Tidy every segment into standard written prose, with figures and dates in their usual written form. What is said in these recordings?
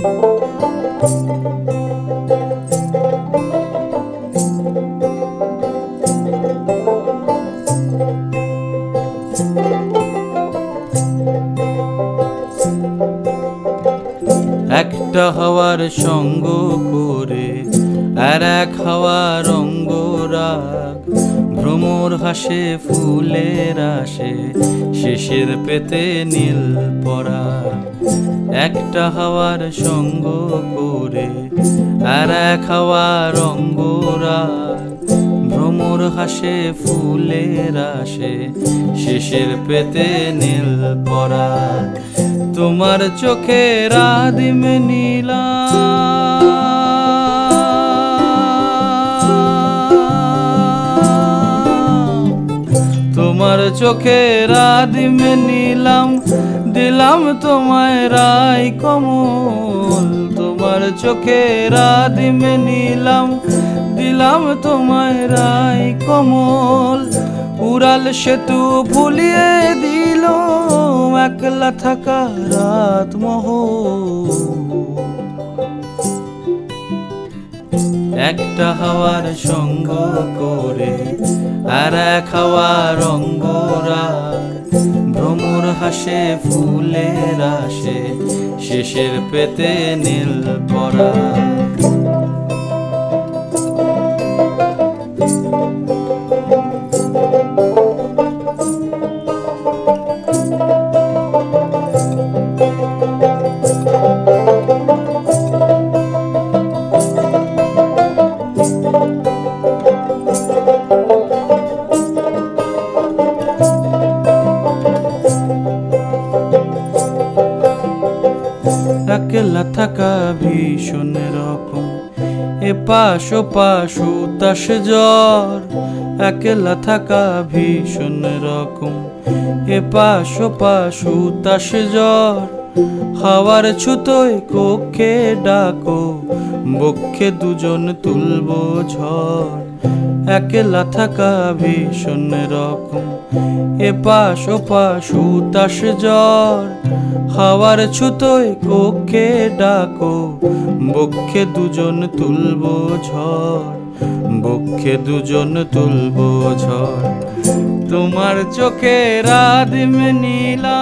একটা হাওয়ার সঙ্গ করে আর এক হাওয়ার অঙ্গরাগ, ভ্রমর হাসে ফুলের আসে শেষের পেতে নীল পরাগ। একটা হাওয়ার সঙ্গ করে আর এক হাওয়ার অঙ্গরাগ, ভ্রমর হাসে ফুলের আসে শেষের পেতে নীল পরাগ। তোমার চোখের আদিম নীলা তোমার চোখের আদিম নীলাম, দিলাম তোমায় রাই কমল। তোমার চোখের আদিম নীলাম, দিলাম তোমায় রাই কমল। উড়াল সেতু ভুলিয়ে দিল একলা থাকা রাত মহল। একটা হাওয়ার সঙ্গ করে আর এক হাওয়ার অঙ্গরাগ, ভ্রমর হাসে ফুলের আসে শেষের পেতে নীল পরাগ। একলা থাকা ভীষণ রকম, এপাশ ওপাশ উতাস জ্বর। একলা থাকা ভীষণ রকম, এপাশ ওপাশ উতাস জ্বর। হাওয়ার ছুতোয় কক্ষে ডাকো, বক্ষে দুজন তুলবো ঝড়। একলা থাকা ভীষণ রকম, এপাশ ওপাশ উতাস জ্বর। হাওয়ার ছুতোয় কক্ষে ডাকো, বক্ষে দুজন তুলবো ঝড়। বক্ষে দুজন তুলবো ঝড়। তোমার চোখের আদিম নীলা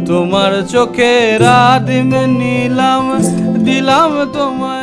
তোমার চোখের আদিম নীলাম, দিলাম তোমায়